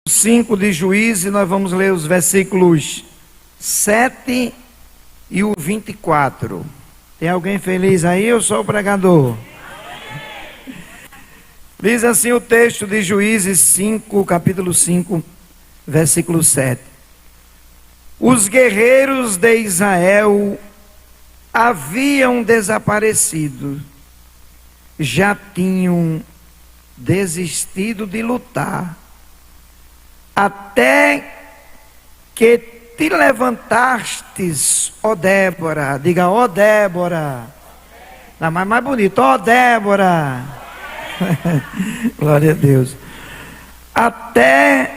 5 de Juízes, nós vamos ler os versículos 7 e o 24. Tem alguém feliz aí? Eu sou o pregador. Diz assim o texto de Juízes 5, capítulo 5, versículo 7. Os guerreiros de Israel haviam desaparecido, já tinham desistido de lutar, até que te levantastes, ó Débora. Diga, ó Débora. Não, mas mais bonito, ó Débora. Glória a Deus. Até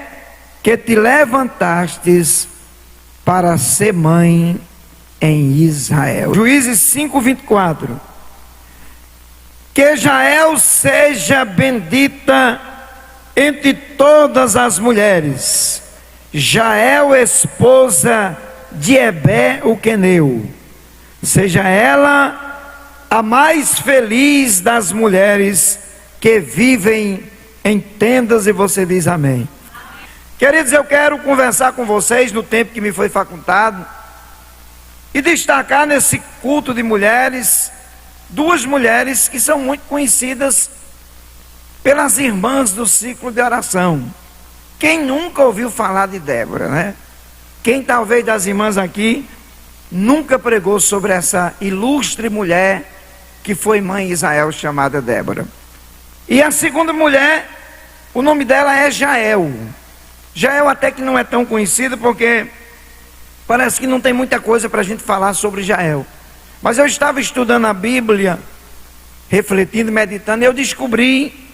que te levantastes para ser mãe em Israel. Juízes 5, 24. Que Jael seja bendita entre todas as mulheres, Jael, esposa de Ebé o queneu, seja ela a mais feliz das mulheres que vivem em tendas. E você diz amém. Queridos, eu quero conversar com vocês no tempo que me foi facultado e destacar nesse culto de mulheres, duas mulheres que são muito conhecidas pelas irmãs do ciclo de oração. Quem nunca ouviu falar de Débora, né? Quem talvez das irmãs aqui nunca pregou sobre essa ilustre mulher que foi mãe de Israel, chamada Débora. E a segunda mulher, o nome dela é Jael. Jael até que não é tão conhecida, porque parece que não tem muita coisa para a gente falar sobre Jael. Mas eu estava estudando a Bíblia, refletindo, meditando, e eu descobri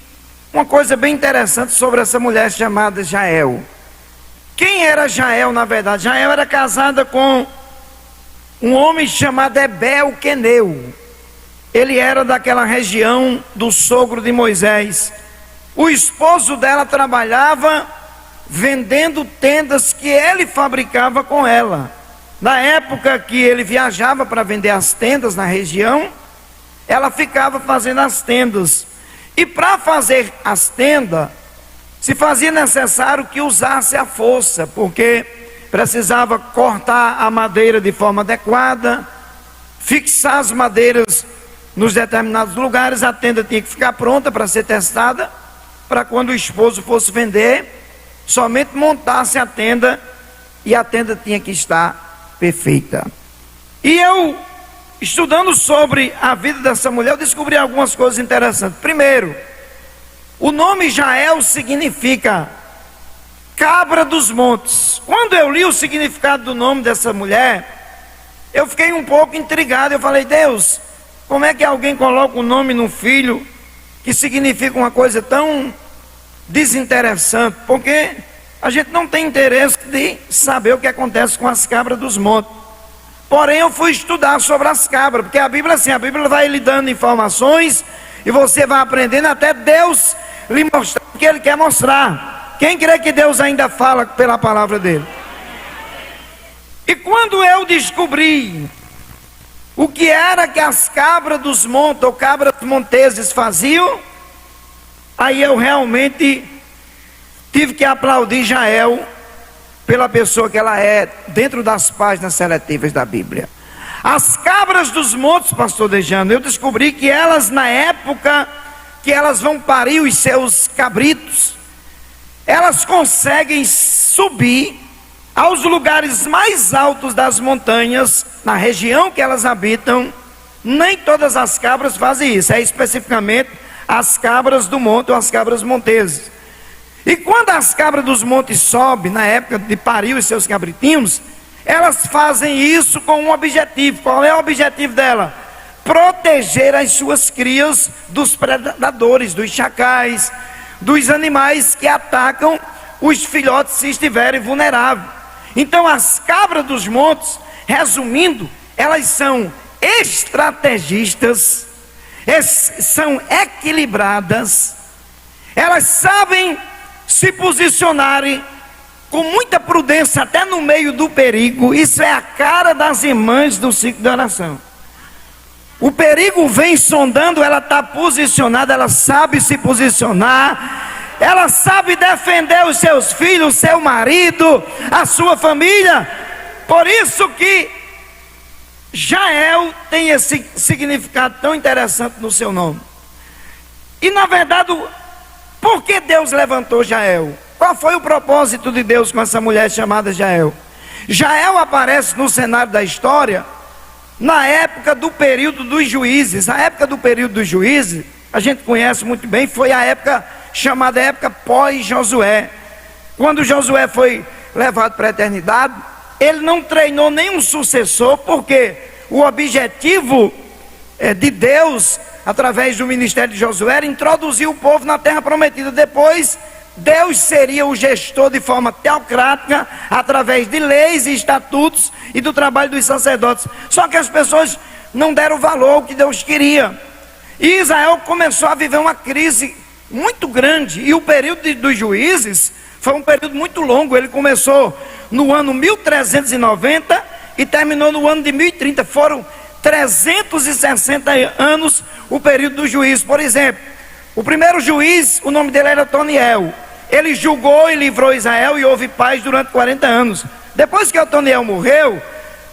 uma coisa bem interessante sobre essa mulher chamada Jael. Quem era Jael, na verdade? Jael era casada com um homem chamado Ebé o queneu. Ele era daquela região do sogro de Moisés. O esposo dela trabalhava vendendo tendas que ele fabricava com ela. Na época que ele viajava para vender as tendas na região, ela ficava fazendo as tendas. E para fazer as tendas, se fazia necessário que usasse a força, porque precisava cortar a madeira de forma adequada, fixar as madeiras nos determinados lugares. A tenda tinha que ficar pronta para ser testada, para quando o esposo fosse vender, somente montasse a tenda, e a tenda tinha que estar perfeita. E eu, estudando sobre a vida dessa mulher, eu descobri algumas coisas interessantes. Primeiro, o nome Jael significa cabra dos montes. Quando eu li o significado do nome dessa mulher, eu fiquei um pouco intrigado. Eu falei, Deus, como é que alguém coloca um nome no filho que significa uma coisa tão desinteressante? Porque a gente não tem interesse de saber o que acontece com as cabras dos montes. Porém, eu fui estudar sobre as cabras, porque a Bíblia, assim, a Bíblia vai lhe dando informações e você vai aprendendo até Deus lhe mostrar o que Ele quer mostrar. Quem crê que Deus ainda fala pela palavra dele? E quando eu descobri o que era que as cabras dos montes, ou cabras monteses, faziam, aí eu realmente tive que aplaudir Jael pela pessoa que ela é, dentro das páginas seletivas da Bíblia. As cabras dos montes, pastor Dejano, eu descobri que elas, na época que elas vão parir os seus cabritos, elas conseguem subir aos lugares mais altos das montanhas, na região que elas habitam. Nem todas as cabras fazem isso, é especificamente as cabras do monte ou as cabras monteses. E quando as cabras dos montes sobem, na época de parir os seus cabritinhos, elas fazem isso com um objetivo. Qual é o objetivo dela? Proteger as suas crias dos predadores, dos chacais, dos animais que atacam os filhotes se estiverem vulneráveis. Então as cabras dos montes, resumindo, elas são estrategistas, são equilibradas, elas sabem se posicionarem com muita prudência até no meio do perigo. Isso é a cara das irmãs do ciclo de oração. O perigo vem sondando, ela está posicionada, ela sabe se posicionar, ela sabe defender os seus filhos, o seu marido, a sua família. Por isso que Jael tem esse significado tão interessante no seu nome. E na verdade, por que Deus levantou Jael? Qual foi o propósito de Deus com essa mulher chamada Jael? Jael aparece no cenário da história na época do período dos juízes. A época do período dos juízes, a gente conhece muito bem, foi a época chamada época pós-Josué. Quando Josué foi levado para a eternidade, ele não treinou nenhum sucessor, porque o objetivo de Deus, através do ministério de Josué, era introduzir o povo na terra prometida. Depois, Deus seria o gestor de forma teocrática, através de leis e estatutos e do trabalho dos sacerdotes. Só que as pessoas não deram valor ao que Deus queria. E Israel começou a viver uma crise muito grande. E o período dos juízes foi um período muito longo. Ele começou no ano 1390 e terminou no ano de 1030. Foram 360 anos o período dos juízes. Por exemplo, o primeiro juiz, o nome dele era Otoniel. Ele julgou e livrou Israel e houve paz durante 40 anos. Depois que Otoniel morreu,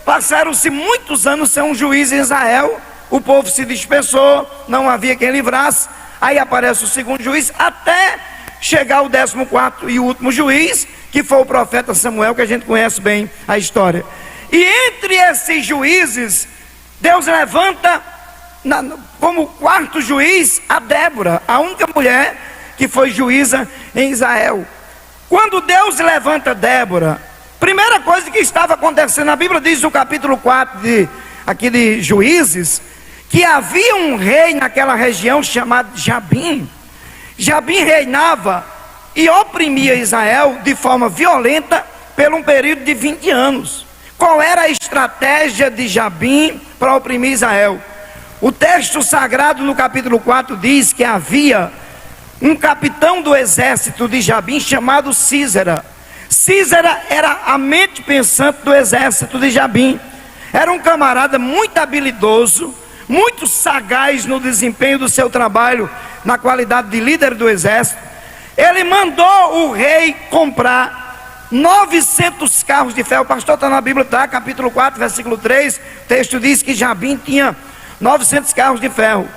passaram-se muitos anos sem um juiz em Israel. O povo se dispersou, não havia quem livrasse. Aí aparece o segundo juiz, até chegar o 14º e último juiz, que foi o profeta Samuel, que a gente conhece bem a história. E entre esses juízes, Deus levanta como quarto juiz a Débora, a única mulher que foi juíza em Israel. Quando Deus levanta Débora, primeira coisa que estava acontecendo, a Bíblia diz no capítulo 4 aqui de Juízes, que havia um rei naquela região chamado Jabim. Jabim reinava e oprimia Israel de forma violenta por um período de 20 anos. Qual era a estratégia de Jabim para oprimir Israel? O texto sagrado no capítulo 4 diz que havia um capitão do exército de Jabim chamado Sísera. Sísera era a mente pensante do exército de Jabim. Era um camarada muito habilidoso, muito sagaz no desempenho do seu trabalho, na qualidade de líder do exército. Ele mandou o rei comprar 900 carros de ferro. O pastor está na Bíblia, tá? Capítulo 4, versículo 3. O texto diz que Jabim tinha 900 carros de ferro.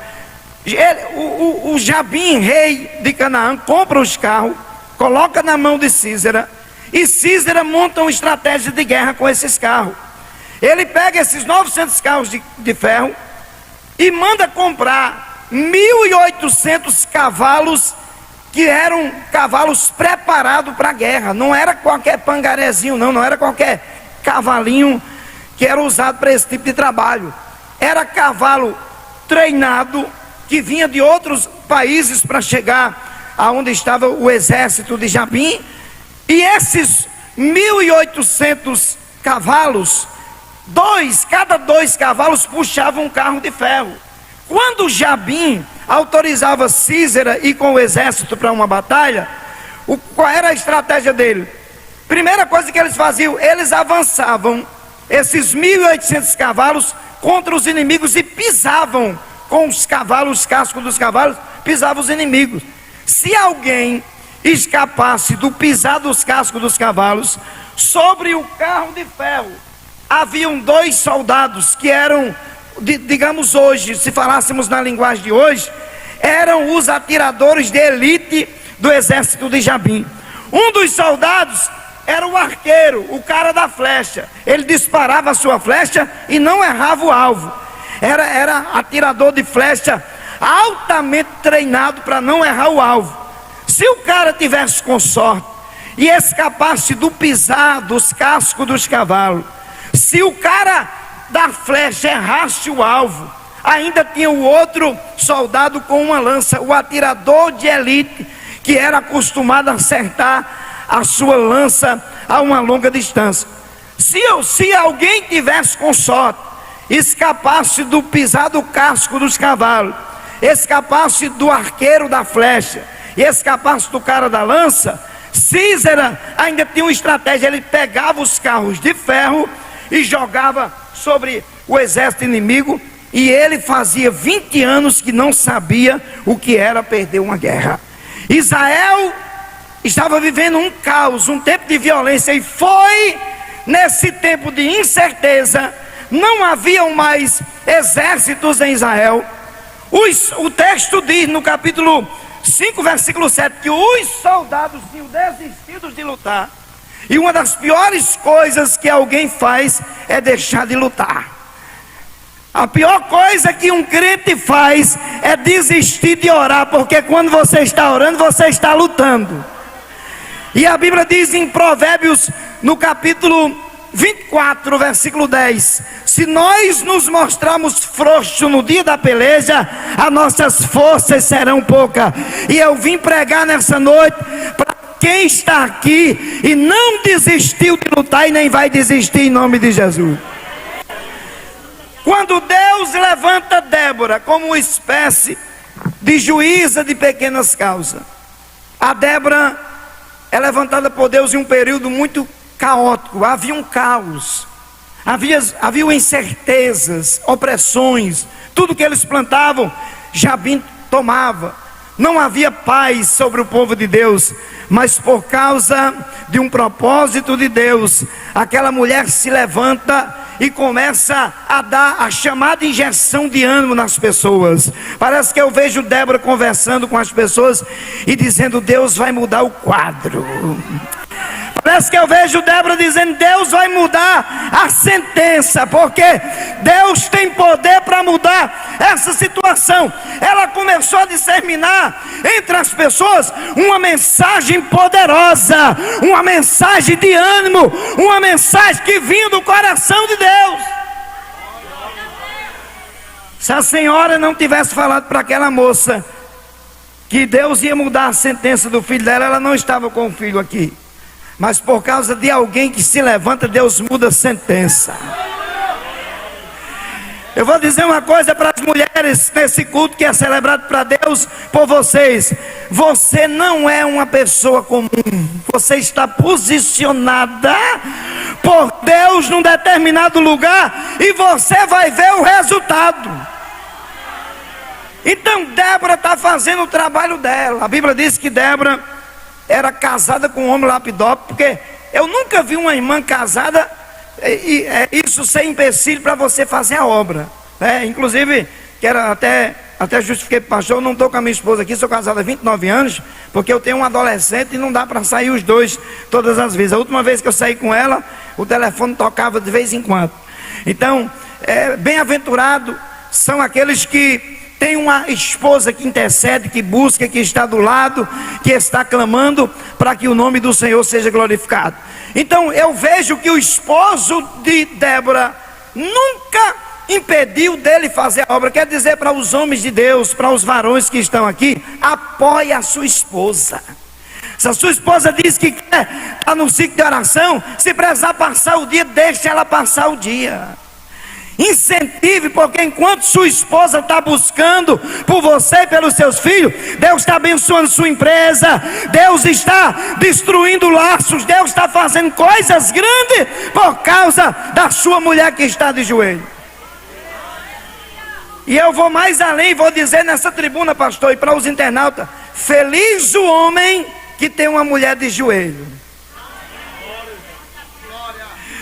O Jabim, rei de Canaã, compra os carros, coloca na mão de Sísera, e Sísera monta uma estratégia de guerra com esses carros. Ele pega esses 900 carros de ferro e manda comprar 1.800 cavalos, que eram cavalos preparados para a guerra. Não era qualquer pangarezinho, não era qualquer cavalinho que era usado para esse tipo de trabalho. Era cavalo treinado, que vinha de outros países para chegar aonde estava o exército de Jabim. E esses 1.800 cavalos, cada dois cavalos puxavam um carro de ferro. Quando Jabim autorizava Sísera ir com o exército para uma batalha, qual era a estratégia dele? Primeira coisa que eles faziam, eles avançavam esses 1.800 cavalos contra os inimigos e pisavam com os cavalos, os cascos dos cavalos, pisavam os inimigos. Se alguém escapasse do pisar dos cascos dos cavalos sobre o carro de ferro, haviam 2 soldados que eram, digamos hoje, se falássemos na linguagem de hoje, eram os atiradores de elite do exército de Jabim. Um dos soldados era o arqueiro, o cara da flecha. Ele disparava a sua flecha e não errava o alvo. Era atirador de flecha altamente treinado para não errar o alvo. Se o cara tivesse com sorte e escapasse do pisar dos cascos dos cavalos, se o cara da flecha errasse o alvo, ainda tinha o outro soldado com uma lança, o atirador de elite, que era acostumado a acertar a sua lança a uma longa distância. Se alguém tivesse com sorte, escapasse do pisar do casco dos cavalos, escapasse do arqueiro da flecha e escapasse do cara da lança, Sísera ainda tinha uma estratégia. Ele pegava os carros de ferro e jogava sobre o exército inimigo, e ele fazia 20 anos que não sabia o que era perder uma guerra. Israel estava vivendo um caos, um tempo de violência, e foi nesse tempo de incerteza, não haviam mais exércitos em Israel. O texto diz no capítulo 5, versículo 7, que os soldados tinham desistido de lutar. E uma das piores coisas que alguém faz é deixar de lutar. A pior coisa que um crente faz é desistir de orar, porque quando você está orando, você está lutando. E a Bíblia diz em Provérbios, no capítulo 24, versículo 10: se nós nos mostrarmos frouxos no dia da peleja, as nossas forças serão poucas. E eu vim pregar nessa noite para quem está aqui e não desistiu de lutar e nem vai desistir, em nome de Jesus. Quando Deus levanta Débora como uma espécie de juíza de pequenas causas, a Débora é levantada por Deus em um período muito caótico. Havia um caos, havia incertezas, opressões. Tudo que eles plantavam, Jabim tomava. Não havia paz sobre o povo de Deus. Mas por causa de um propósito de Deus, aquela mulher se levanta e começa a dar a chamada injeção de ânimo nas pessoas. Parece que eu vejo Débora conversando com as pessoas e dizendo: Deus vai mudar o quadro. Parece que eu vejo Débora dizendo: Deus vai mudar a sentença, porque Deus tem poder para mudar essa situação. Ela começou a disseminar entre as pessoas uma mensagem poderosa, uma mensagem de ânimo, uma mensagem que vinha do coração de Deus. Se a senhora não tivesse falado para aquela moça que Deus ia mudar a sentença do filho dela, ela não estava com o filho aqui. Mas por causa de alguém que se levanta, Deus muda a sentença. Eu vou dizer uma coisa para as mulheres nesse culto que é celebrado para Deus por vocês: você não é uma pessoa comum, você está posicionada por Deus num determinado lugar e você vai ver o resultado. Então Débora está fazendo o trabalho dela. A Bíblia diz que Débora era casada com um homem lapidópio, porque eu nunca vi uma irmã casada isso ser empecilho para você fazer a obra, né? Inclusive, quero até justifiquei para o pastor: eu não estou com a minha esposa aqui, sou casado há 29 anos, porque eu tenho um adolescente e não dá para sair os dois todas as vezes. A última vez que eu saí com ela, o telefone tocava de vez em quando. Então, bem-aventurado são aqueles que tem uma esposa que intercede, que busca, que está do lado, que está clamando para que o nome do Senhor seja glorificado. Então eu vejo que o esposo de Débora nunca impediu dele fazer a obra. Quer dizer, para os homens de Deus, para os varões que estão aqui: apoie a sua esposa. Se a sua esposa diz que quer estar no ciclo de oração, se precisar passar o dia, deixe ela passar o dia. Incentive, porque enquanto sua esposa está buscando por você e pelos seus filhos, Deus está abençoando sua empresa, Deus está destruindo laços, Deus está fazendo coisas grandes por causa da sua mulher que está de joelho. E eu vou mais além, vou dizer nessa tribuna, pastor, e para os internautas: feliz o homem que tem uma mulher de joelho.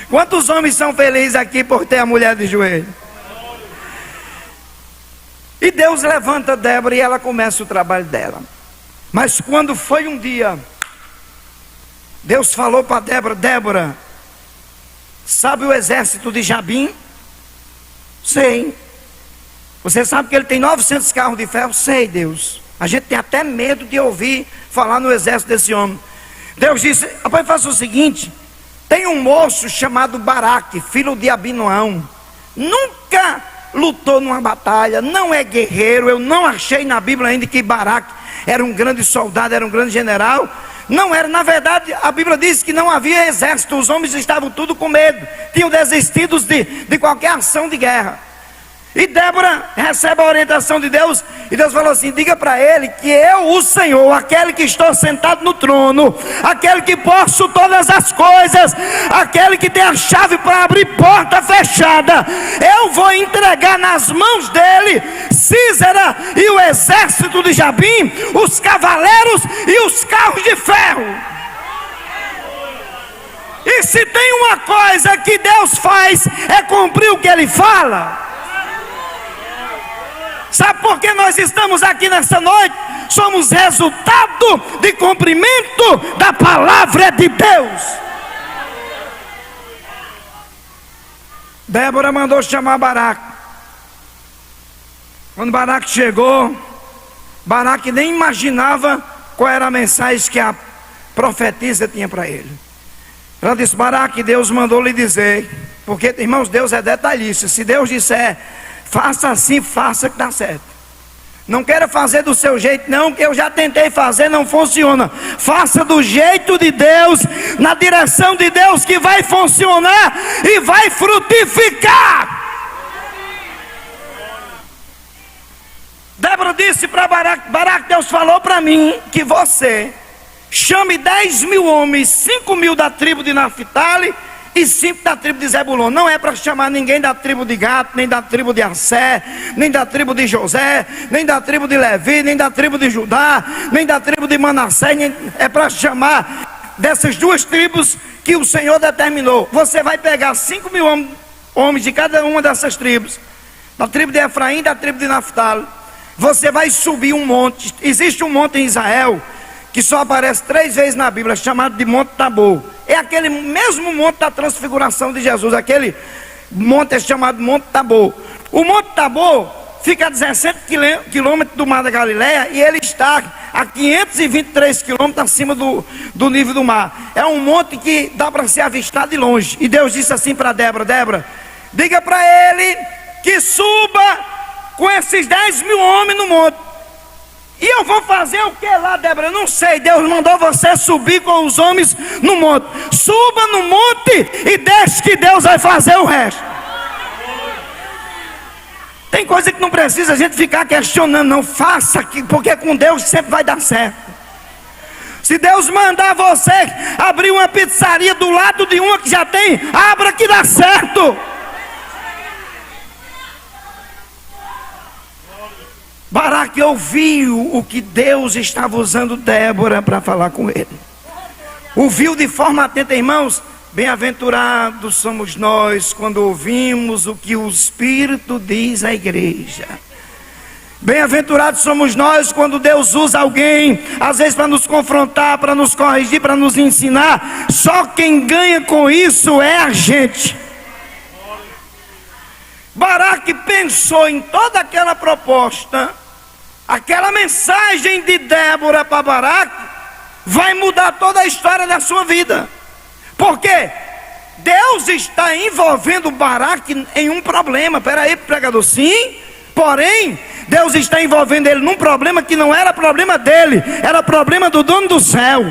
Quantos homens são felizes aqui por ter a mulher de joelho? E Deus levanta Débora e ela começa o trabalho dela. Mas quando foi um dia, Deus falou para Débora: Débora, sabe o exército de Jabim? Sei. Você sabe que ele tem 900 carros de ferro? Sei, Deus. A gente tem até medo de ouvir falar no exército desse homem. Deus disse: rapaz, faça o seguinte: tem um moço chamado Baraque, filho de Abinoão, nunca lutou numa batalha, não é guerreiro. Eu não achei na Bíblia ainda que Baraque era um grande soldado, era um grande general. Não era, na verdade, a Bíblia diz que não havia exército, os homens estavam tudo com medo, tinham desistido de qualquer ação de guerra. E Débora recebe a orientação de Deus, e Deus falou assim: diga para ele que eu, o Senhor, aquele que estou sentado no trono, aquele que posso todas as coisas, aquele que tem a chave para abrir porta fechada, eu vou entregar nas mãos dele Sísera e o exército de Jabim, os cavaleiros e os carros de ferro. E se tem uma coisa que Deus faz, é cumprir o que ele fala. Sabe por que nós estamos aqui nessa noite? Somos resultado de cumprimento da palavra de Deus. Débora mandou chamar Baraque. Quando Baraque chegou, Baraque nem imaginava qual era a mensagem que a profetisa tinha para ele. Ela disse: Baraque, Deus mandou lhe dizer, porque, irmãos, Deus é detalhista. Se Deus disser faça assim, faça que dá certo. Não queira fazer do seu jeito não, que eu já tentei fazer, não funciona. Faça do jeito de Deus, na direção de Deus, que vai funcionar e vai frutificar. Débora disse para Baraque: Baraque, Deus falou para mim que você chame 10.000 homens, 5.000 da tribo de Naphtali e 5 da tribo de Zebulon. Não é para chamar ninguém da tribo de Gad, nem da tribo de Assé, nem da tribo de José, nem da tribo de Levi, nem da tribo de Judá, nem da tribo de Manassés. É para chamar dessas duas tribos que o Senhor determinou. Você vai pegar 5.000 homens de cada uma dessas tribos, da tribo de Efraim, da tribo de Naphtali. Você vai subir um monte. Existe um monte em Israel que só aparece 3 vezes na Bíblia, chamado de Monte Tabor. É aquele mesmo monte da transfiguração de Jesus. Aquele monte é chamado Monte Tabor. O Monte Tabor fica a 17 quilômetros do Mar da Galileia, e ele está a 523 quilômetros acima do nível do mar. É um monte que dá para ser avistado de longe. E Deus disse assim para Débora: Débora, diga para ele que suba com esses 10.000 homens no monte. E eu vou fazer o que lá, Débora? Eu não sei. Deus mandou você subir com os homens no monte. Suba no monte e deixe que Deus vai fazer o resto. Tem coisa que não precisa a gente ficar questionando, não. Faça, porque com Deus sempre vai dar certo. Se Deus mandar você abrir uma pizzaria do lado de uma que já tem, abra que dá certo. Baraque ouviu o que Deus estava usando Débora para falar com ele. Ouviu de forma atenta, irmãos. Bem-aventurados somos nós quando ouvimos o que o Espírito diz à igreja. Bem-aventurados somos nós quando Deus usa alguém, às vezes para nos confrontar, para nos corrigir, para nos ensinar. Só quem ganha com isso é a gente. Baraque pensou em toda aquela proposta. Aquela mensagem de Débora para Baraque vai mudar toda a história da sua vida. Porque Deus está envolvendo Baraque em um problema. Peraí, pregador, sim. Porém, Deus está envolvendo ele num problema que não era problema dele, era problema do dono do céu.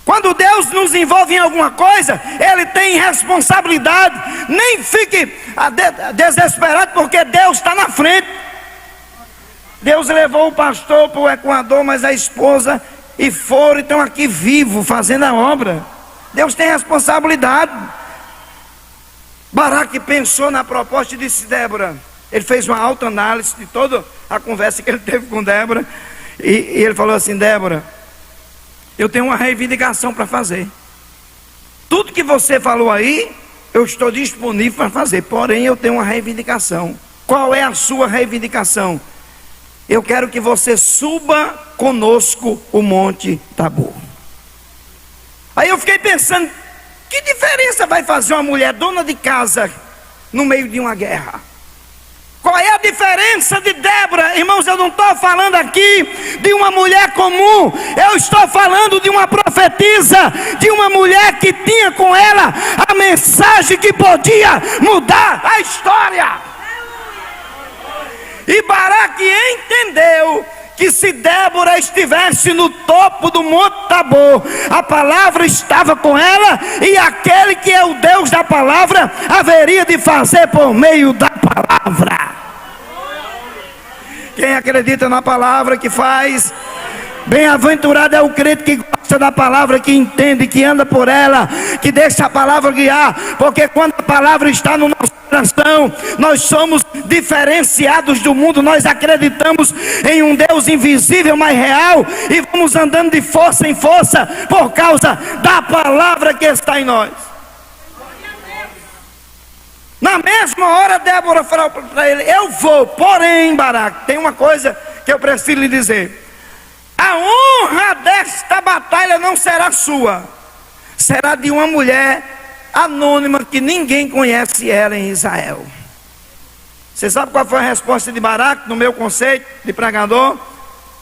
Quando Deus nos envolve em alguma coisa, Ele tem responsabilidade. Nem fique desesperado, porque Deus está na frente. Deus levou o pastor para o Equador, mas a esposa, e foram e estão aqui vivos, fazendo a obra. Deus tem responsabilidade. Baraque pensou na proposta e disse: Débora. Ele fez uma autoanálise de toda a conversa que ele teve com Débora, e ele falou assim: Débora, eu tenho uma reivindicação para fazer. Tudo que você falou aí, eu estou disponível para fazer. Porém, eu tenho uma reivindicação. Qual é a sua reivindicação? Eu quero que você suba conosco o Monte Tabor. Aí eu fiquei pensando: que diferença vai fazer uma mulher dona de casa no meio de uma guerra? Qual é a diferença de Débora? Irmãos, eu não estou falando aqui de uma mulher comum. Eu estou falando de uma profetisa, de uma mulher que tinha com ela a mensagem que podia mudar a história. E Baraque entendeu que se Débora estivesse no topo do Monte Tabor, a palavra estava com ela, e aquele que é o Deus da palavra haveria de fazer por meio da palavra. Quem acredita na palavra que faz, bem-aventurado é o crente que gosta da palavra, que entende, que anda por ela, que deixa a palavra guiar, porque quando a palavra está no nosso coração, nós somos diferenciados do mundo, nós acreditamos em um Deus invisível, mas real, e vamos andando de força em força, por causa da palavra que está em nós. Na mesma hora, Débora falou para ele: eu vou, porém, Baraque, tem uma coisa que eu preciso lhe dizer. A honra desta batalha não será sua, será de uma mulher anônima que ninguém conhece ela em Israel. Você sabe qual foi a resposta de Baraque no meu conceito de pregador?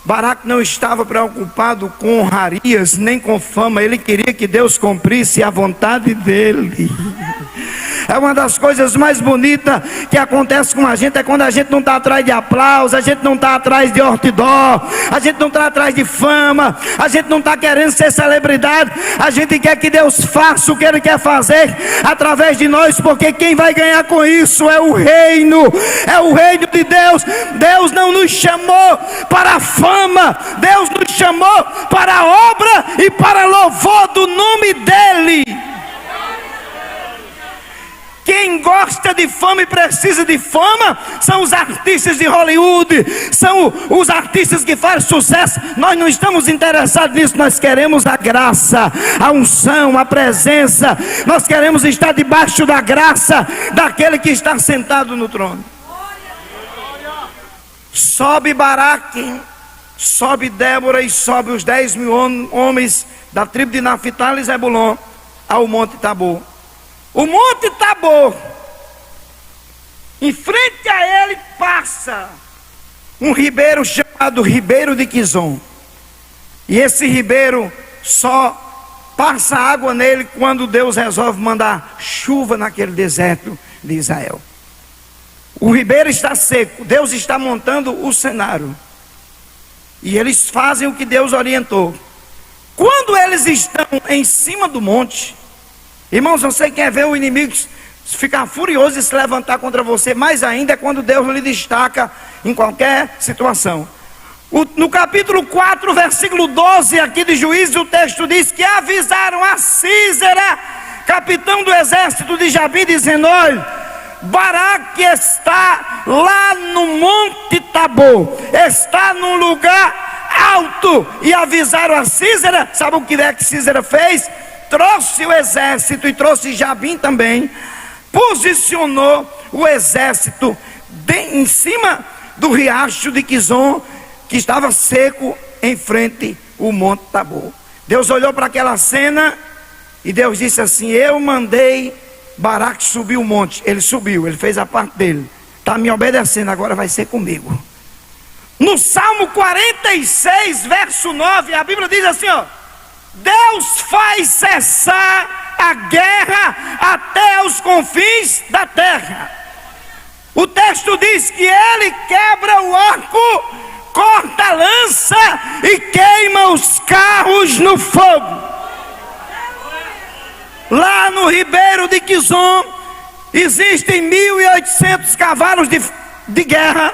Baraque não estava preocupado com honrarias nem com fama, ele queria que Deus cumprisse a vontade dele. É uma das coisas mais bonitas que acontece com a gente, é quando a gente não está atrás de aplauso, a gente não está atrás de outdoor, a gente não está atrás de fama, a gente não está querendo ser celebridade, a gente quer que Deus faça o que Ele quer fazer através de nós, porque quem vai ganhar com isso é o reino de Deus. Deus não nos chamou para a fama, Deus nos chamou para a obra e para louvor do nome dEle. Quem gosta de fama e precisa de fama são os artistas de Hollywood, são os artistas que fazem sucesso. Nós não estamos interessados nisso, nós queremos a graça, a unção, a presença. Nós queremos estar debaixo da graça daquele que está sentado no trono. Sobe Baraque, sobe Débora e sobe os 10.000 homens da tribo de Naphtali e Zebulon ao Monte Tabor. O Monte Tabor, em frente a ele passa um ribeiro chamado Ribeiro de Quizon. E esse ribeiro só passa água nele quando Deus resolve mandar chuva naquele deserto de Israel. O ribeiro está seco, Deus está montando o cenário. E eles fazem o que Deus orientou. Quando eles estão em cima do monte, irmãos, você quer ver o inimigo ficar furioso e se levantar contra você, mais ainda é quando Deus lhe destaca em qualquer situação. No capítulo 4, versículo 12 aqui de Juízes, o texto diz que avisaram a Sísera, capitão do exército de Jabim, dizendo: olha, Baraque está lá no Monte Tabor, está num lugar alto. E avisaram a Sísera. Sabe o que é que Sísera fez? Trouxe o exército e trouxe Jabim também, posicionou o exército em cima do riacho de Quizon, que estava seco, em frente ao Monte Tabor. Deus olhou para aquela cena e Deus disse assim: eu mandei Baraque subir o monte. Ele subiu, ele fez a parte dele, está me obedecendo, agora vai ser comigo. No Salmo 46, verso 9, a Bíblia diz assim, ó: Deus faz cessar a guerra até os confins da terra. O texto diz que ele quebra o arco, corta a lança e queima os carros no fogo. Lá no Ribeiro de Quizon existem 1.800 cavalos de guerra,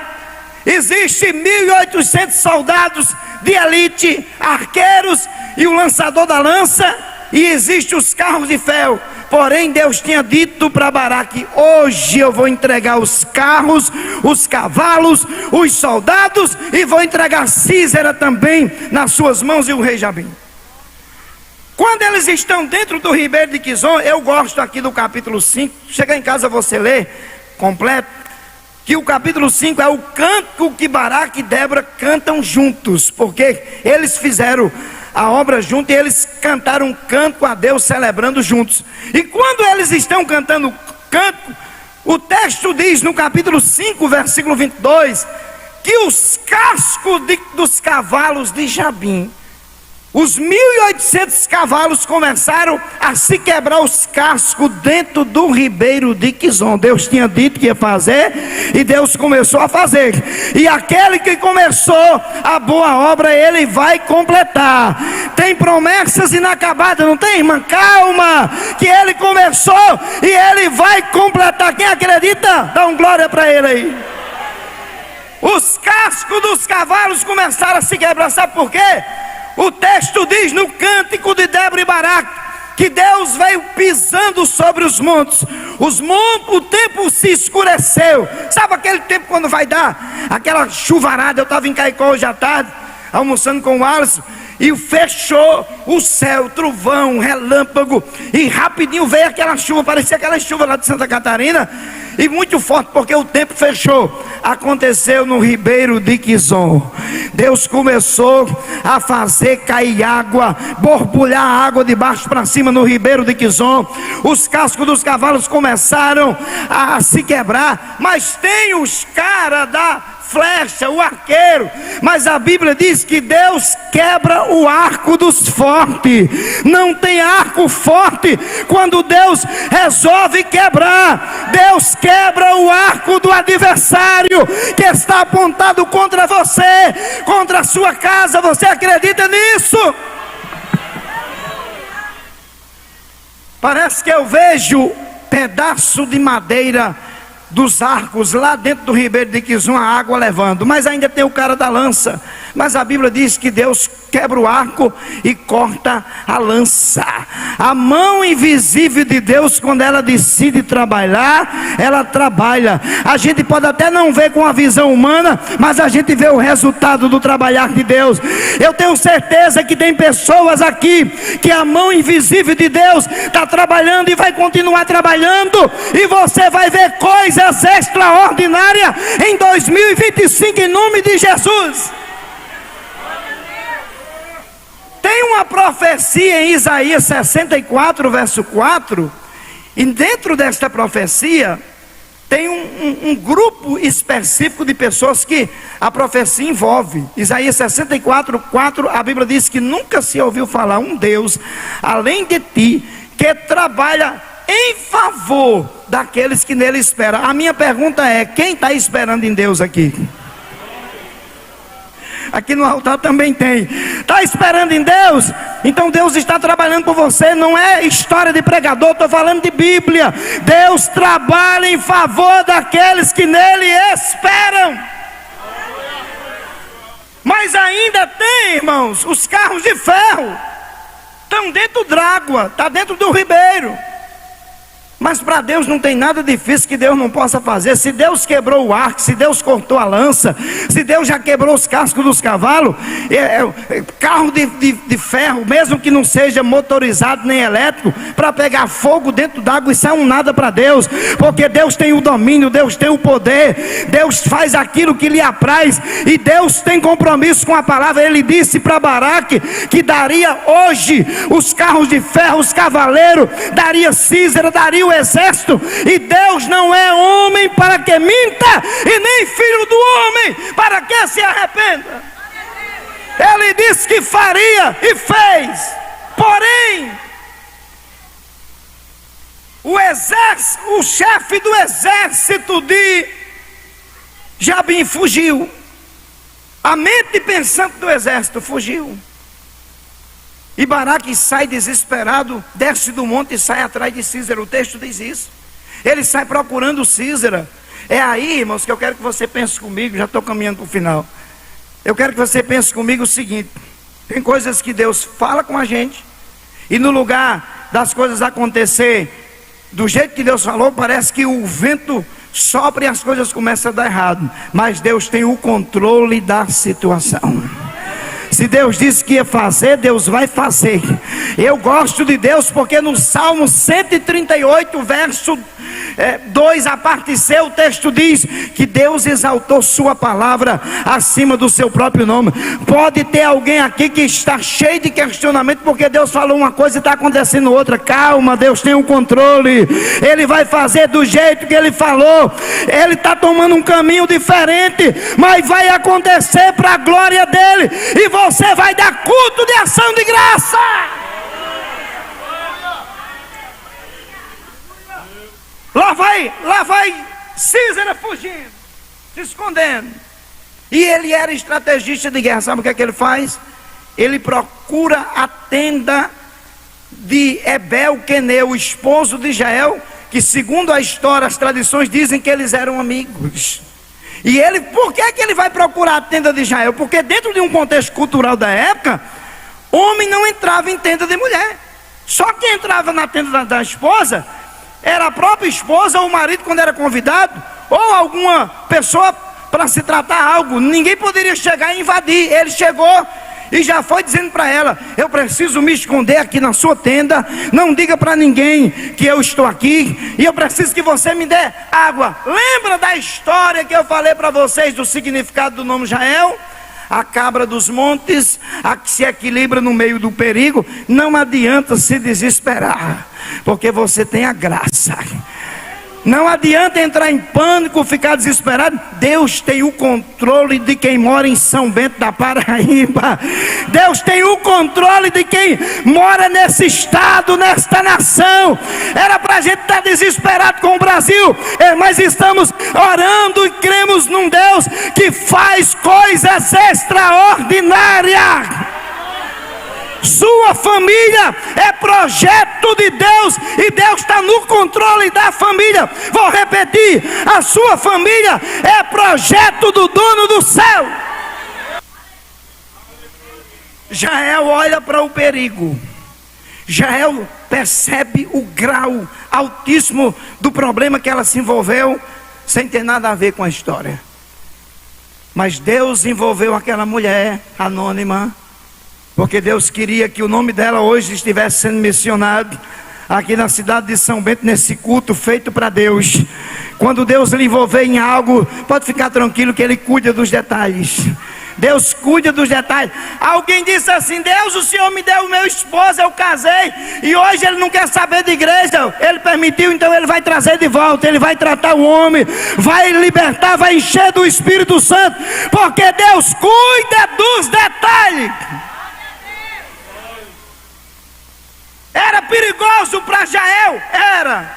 existem 1.800 soldados de elite, arqueiros e o lançador da lança, e existem os carros de ferro. Porém Deus tinha dito para Baraque: hoje eu vou entregar os carros, os cavalos, os soldados, e vou entregar Sísera também nas suas mãos, e o rei Jabim. Quando eles estão dentro do Ribeiro de Quizon, eu gosto aqui do capítulo 5, chega em casa você lê completo, que o capítulo 5 é o canto que Baraque e Débora cantam juntos, porque eles fizeram a obra juntos e eles cantaram um canto a Deus, celebrando juntos. E quando eles estão cantando canto, o texto diz no capítulo 5, versículo 22, que os cascos dos cavalos de Jabim Os 1.800 cavalos começaram a se quebrar os cascos dentro do ribeiro de Quizon. Deus tinha dito que ia fazer e Deus começou a fazer. E aquele que começou a boa obra, ele vai completar. Tem promessas inacabadas, não tem, irmã? Calma, que ele começou e ele vai completar. Quem acredita, dá um glória para ele aí. Os cascos dos cavalos começaram a se quebrar, sabe por quê? O texto diz no cântico de Débora e Baraque que Deus veio pisando sobre os montes. O tempo se escureceu. Sabe aquele tempo quando vai dar aquela chuvarada? Eu estava em Caicó hoje à tarde, almoçando com o Alisson, e fechou o céu, trovão, relâmpago, e rapidinho veio aquela chuva, parecia aquela chuva lá de Santa Catarina, e muito forte, porque o tempo fechou. Aconteceu no ribeiro de Quizon. Deus começou a fazer cair água, borbulhar água de baixo para cima no ribeiro de Quizon. Os cascos dos cavalos começaram a se quebrar, mas tem os caras da flecha, o arqueiro, mas a Bíblia diz que Deus quebra o arco dos fortes. Não tem arco forte quando Deus resolve quebrar. Deus quebra o arco do adversário que está apontado contra você, contra a sua casa. Você acredita nisso? Parece que eu vejo pedaço de madeira dos arcos lá dentro do ribeiro de Quizon, a água levando, mas ainda tem o cara da lança. Mas a Bíblia diz que Deus quebra o arco e corta a lança. A mão invisível de Deus, quando ela decide trabalhar, ela trabalha. A gente pode até não ver com a visão humana, mas a gente vê o resultado do trabalhar de Deus. Eu tenho certeza que tem pessoas aqui que a mão invisível de Deus está trabalhando e vai continuar trabalhando, e você vai ver coisas extraordinárias em 2025 em nome de Jesus. Tem uma profecia em Isaías 64 verso 4, e dentro desta profecia tem um grupo específico de pessoas que a profecia envolve. Isaías 64, 4, a Bíblia diz que nunca se ouviu falar um Deus além de ti, que trabalha em favor daqueles que nele esperam. A minha pergunta é: quem está esperando em Deus aqui? Aqui no altar também tem. Está esperando em Deus? Então Deus está trabalhando por você. Não é história de pregador, estou falando de Bíblia. Deus trabalha em favor daqueles que nele esperam. Mas ainda tem, irmãos, os carros de ferro estão dentro da água, está dentro do ribeiro. Mas para Deus não tem nada difícil que Deus não possa fazer. Se Deus quebrou o arco, se Deus cortou a lança, se Deus já quebrou os cascos dos cavalos, carro de ferro, mesmo que não seja motorizado nem elétrico, para pegar fogo dentro d'água, isso é um nada para Deus, porque Deus tem o domínio, Deus tem o poder, Deus faz aquilo que lhe apraz, e Deus tem compromisso com a palavra. Ele disse para Baraque que daria hoje os carros de ferro, os cavaleiros, daria Císera, daria o exército. E Deus não é homem para que minta, e nem filho do homem para que se arrependa. Ele disse que faria e fez. Porém, o chefe do exército de Jabim fugiu. A mente pensante do exército fugiu. E Baraque sai desesperado, desce do monte e sai atrás de Císera. O texto diz isso. Ele sai procurando Císera. É aí, irmãos, que eu quero que você pense comigo. Já estou caminhando para o final. Eu quero que você pense comigo o seguinte: tem coisas que Deus fala com a gente, e no lugar das coisas acontecer do jeito que Deus falou, parece que o vento sopra e as coisas começam a dar errado. Mas Deus tem o controle da situação. Se Deus disse que ia fazer, Deus vai fazer. Eu gosto de Deus porque no Salmo 138, verso 2, a parte C, o texto diz que Deus exaltou sua palavra acima do seu próprio nome. Pode ter alguém aqui que está cheio de questionamento, porque Deus falou uma coisa e está acontecendo outra. Calma, Deus tem o controle, Ele vai fazer do jeito que Ele falou, Ele está tomando um caminho diferente, mas vai acontecer para a glória dEle, e você vai dar culto de ação de graça. Lá vai Císera fugindo, se escondendo. E ele era estrategista de guerra. Sabe o que é que ele faz? Ele procura a tenda de Ebel Queneu, o esposo de Jael, que segundo a história, as tradições dizem que eles eram amigos. E ele, por que ele vai procurar a tenda de Jael? Porque dentro de um contexto cultural da época, homem não entrava em tenda de mulher. Só quem entrava na tenda da esposa era a própria esposa, ou o marido quando era convidado, ou alguma pessoa para se tratar algo. Ninguém poderia chegar e invadir. Ele chegou e já foi dizendo para ela: eu preciso me esconder aqui na sua tenda, não diga para ninguém que eu estou aqui, e eu preciso que você me dê água. Lembra da história que eu falei para vocês do significado do nome Jael? A cabra dos montes, a que se equilibra no meio do perigo. Não adianta se desesperar, porque você tem a graça. Não adianta entrar em pânico, ficar desesperado. Deus tem o controle de quem mora em São Bento da Paraíba. Deus tem o controle de quem mora nesse estado, nesta nação. Era para a gente estar desesperado com o Brasil, mas estamos orando e cremos num Deus que faz coisas extraordinárias. Sua família é projeto de Deus, e Deus está no controle da família. Vou repetir: a sua família é projeto do dono do céu. Jael olha para o perigo. Jael percebe o grau altíssimo do problema que ela se envolveu, sem ter nada a ver com a história. Mas Deus envolveu aquela mulher anônima, porque Deus queria que o nome dela hoje estivesse sendo mencionado aqui na cidade de São Bento, nesse culto feito para Deus. Quando Deus lhe envolver em algo, pode ficar tranquilo que Ele cuida dos detalhes. Deus cuida dos detalhes. Alguém disse assim: Deus, o Senhor me deu o meu esposo, eu casei, e hoje ele não quer saber de igreja. Ele permitiu, então Ele vai trazer de volta. Ele vai tratar o homem, vai libertar, vai encher do Espírito Santo, porque Deus cuida dos detalhes. Era perigoso para Jael? Era.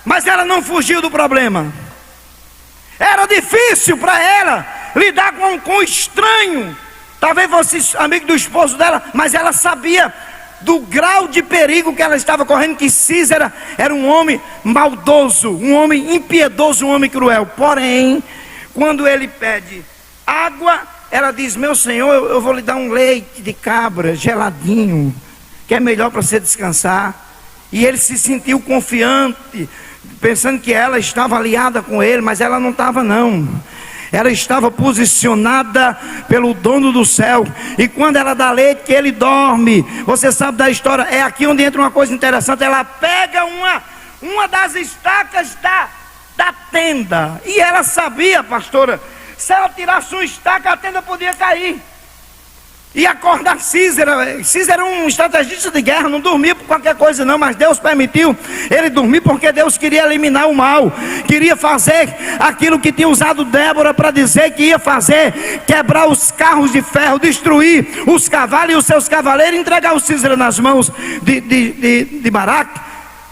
Mas ela não fugiu do problema. Era difícil para ela lidar com o estranho. Talvez fosse amigo do esposo dela, mas ela sabia do grau de perigo que ela estava correndo, que Císera era um homem maldoso, um homem impiedoso, um homem cruel. Porém, quando ele pede água, ela diz: meu senhor, eu vou lhe dar um leite de cabra geladinho, que é melhor para você descansar. E ele se sentiu confiante, pensando que ela estava aliada com ele, mas ela não estava não. Ela estava posicionada pelo dono do céu. E quando ela dá leite, que ele dorme. Você sabe da história, é aqui onde entra uma coisa interessante. Ela pega uma das estacas da tenda, e ela sabia, pastora, se ela tirasse uma estaca, a tenda podia cair e acordar Císera. Císera era um estrategista de guerra, não dormia por qualquer coisa não, mas Deus permitiu ele dormir, porque Deus queria eliminar o mal, queria fazer aquilo que tinha usado Débora para dizer que ia fazer: quebrar os carros de ferro, destruir os cavalos e os seus cavaleiros, entregar o Císera nas mãos de Baraque.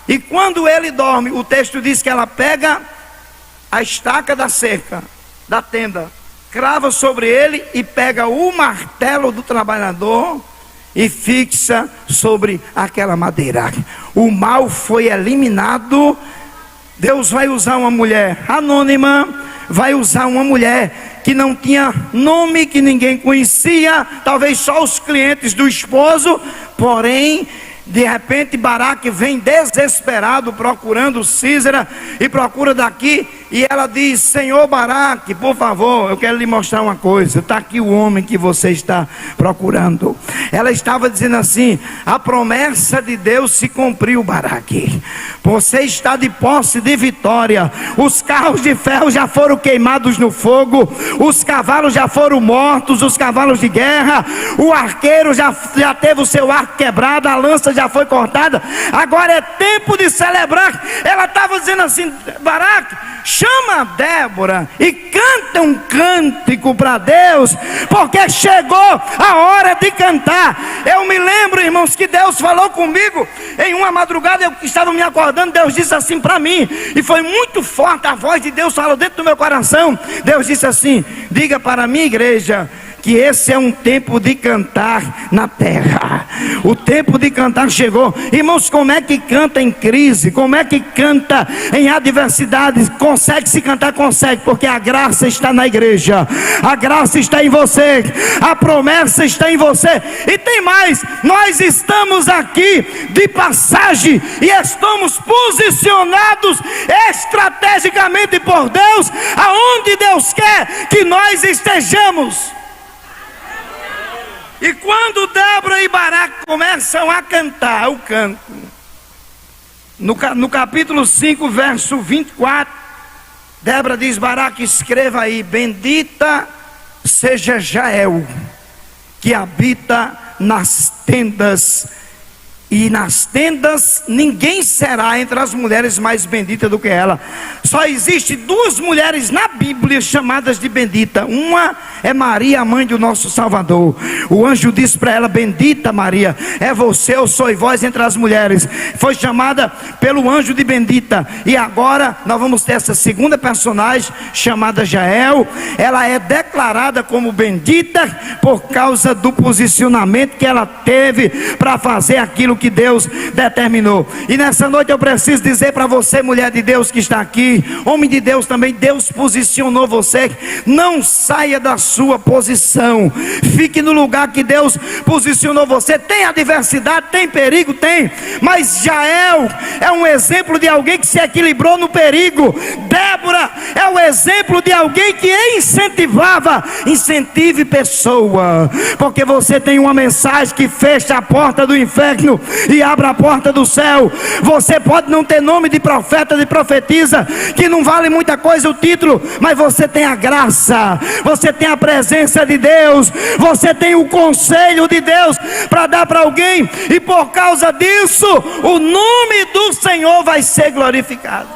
E quando ele dorme, o texto diz que ela pega a estaca da cerca da tenda, crava sobre ele e pega o martelo do trabalhador e fixa sobre aquela madeira. O mal foi eliminado. Deus vai usar uma mulher anônima, vai usar uma mulher que não tinha nome, que ninguém conhecia, talvez só os clientes do esposo. Porém, de repente Baraque vem desesperado procurando Císera, e procura daqui E ela diz: Senhor Baraque, por favor, eu quero lhe mostrar uma coisa. Está aqui o homem que você está procurando. Ela estava dizendo assim: a promessa de Deus se cumpriu, Baraque. Você está de posse de vitória. Os carros de ferro já foram queimados no fogo, os cavalos já foram mortos, os cavalos de guerra. O arqueiro já teve o seu arco quebrado, a lança já foi cortada. Agora é tempo de celebrar. Ela estava dizendo assim: Baraque, chama a Débora e canta um cântico para Deus, porque chegou a hora de cantar. Eu me lembro, irmãos, que Deus falou comigo em uma madrugada. Eu estava me acordando, Deus disse assim para mim, e foi muito forte. A voz de Deus falou dentro do meu coração. Deus disse assim: diga para a minha igreja que esse é um tempo de cantar na terra. O tempo de cantar chegou. Irmãos, como é que canta em crise? Como é que canta em adversidades? Consegue se cantar? Consegue, porque a graça está na igreja, a graça está em você, a promessa está em você. E tem mais, nós estamos aqui de passagem e estamos posicionados estrategicamente por Deus, aonde Deus quer que nós estejamos. E quando Débora e Baraque começam a cantar o canto, no capítulo 5, verso 24, Débora diz: Baraque, escreva aí: bendita seja Jael, que habita nas tendas, e nas tendas ninguém será entre as mulheres mais bendita do que ela. Só existe duas mulheres na Bíblia chamadas de bendita. Uma é Maria, a mãe do nosso Salvador. O anjo disse para ela: bendita Maria, é você, eu sou vós entre as mulheres. Foi chamada pelo anjo de bendita. E agora nós vamos ter essa segunda personagem chamada Jael. Ela é declarada como bendita por causa do posicionamento que ela teve para fazer aquilo que Deus determinou. E nessa noite eu preciso dizer para você, mulher de Deus que está aqui, homem de Deus também, Deus posicionou você. Não saia da sua posição, fique no lugar que Deus posicionou você. Tem adversidade, tem perigo, tem, mas Jael é um exemplo de alguém que se equilibrou no perigo. Débora é o exemplo de alguém que incentivava. Incentive pessoa, porque você tem uma mensagem que fecha a porta do inferno e abre a porta do céu. Você pode não ter nome de profeta, de profetisa, que não vale muita coisa o título, mas você tem a graça, você tem a presença de Deus, você tem o conselho de Deus para dar para alguém, e por causa disso o nome do Senhor vai ser glorificado.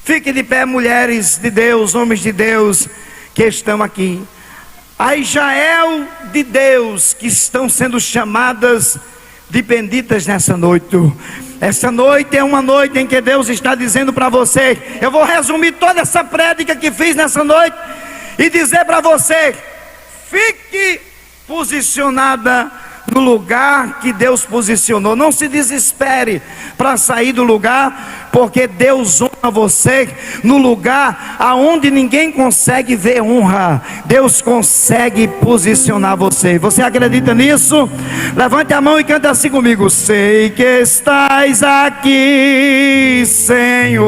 Fique de pé, mulheres de Deus, homens de Deus que estão aqui. A Israel de Deus que estão sendo chamadas de benditas nessa noite. Essa noite é uma noite em que Deus está dizendo para você. Eu vou resumir toda essa prédica que fiz nessa noite e dizer para você: fique posicionada no lugar que Deus posicionou. Não se desespere para sair do lugar, porque Deus honra você no lugar aonde ninguém consegue ver honra. Deus consegue posicionar você. Você acredita nisso? Levante a mão e canta assim comigo: sei que estás aqui, Senhor,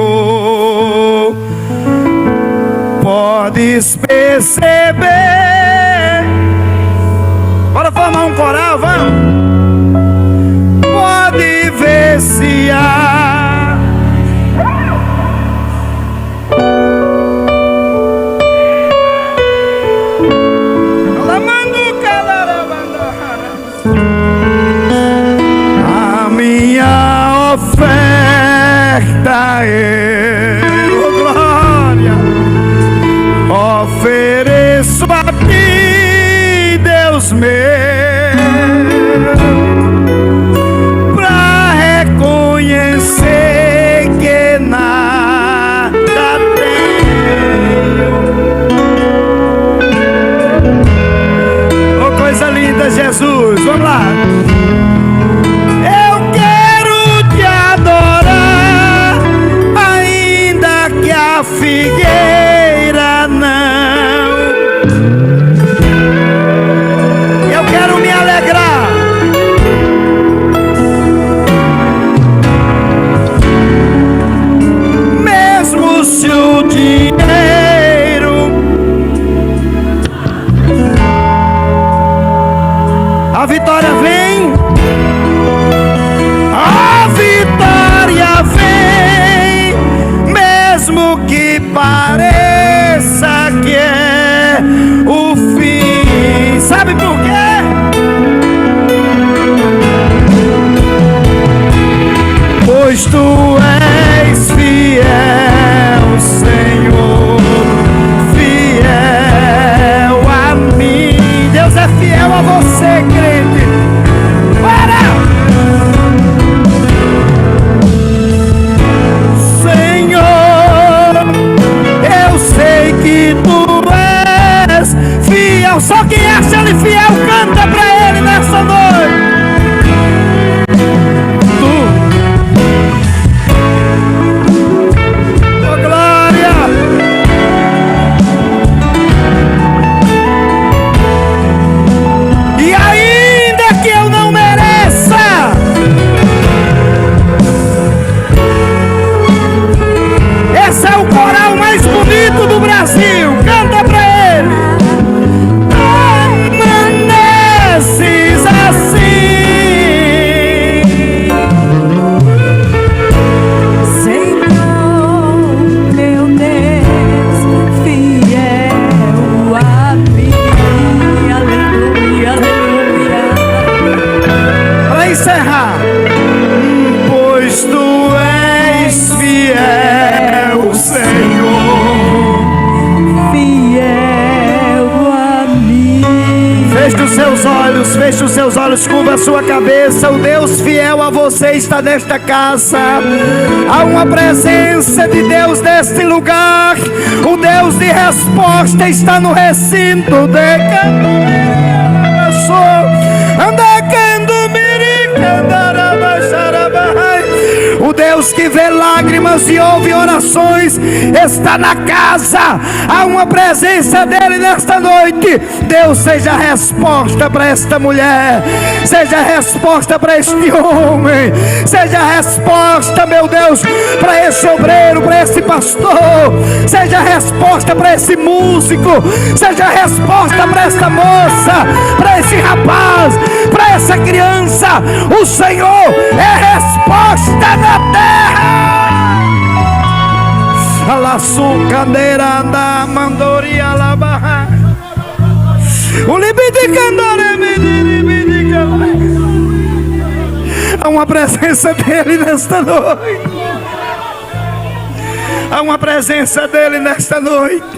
podes perceber. Bora formar um coral, vamos. Pode ver se há a minha oferta eu, glória, ofereço a ti, Deus meu, pra reconhecer que nada tenho. Oh, coisa linda, Jesus, vamos lá. Eu quero te adorar, ainda pois tu és fiel, Senhor, fiel a mim. Deus é fiel a você, crente. Para! Senhor, eu sei que tu és fiel. Só quem acha ele fiel, canta pra ele nessa noite. Do Brasil, canta pra ele. Permaneces assim, Senhor, meu Deus, fiel a mim. Aleluia, aleluia. Para encerrar, pois tu és fiel, Senhor, feche os seus olhos, curva a sua cabeça. O Deus fiel a você está nesta casa. Há uma presença de Deus neste lugar. O Deus de resposta está no recinto. O Deus que vê lágrimas e ouve orações está na casa. Há uma presença dele nesta noite. Deus, seja a resposta para esta mulher, seja a resposta para este homem, seja a resposta, meu Deus, para esse obreiro, para esse pastor, seja a resposta para esse músico, seja a resposta para esta moça, para esse rapaz, para essa criança. O Senhor é resposta na terra. Alaçucadeira da mandoria labarra. O há uma presença dele nesta noite. Há uma presença dele nesta noite.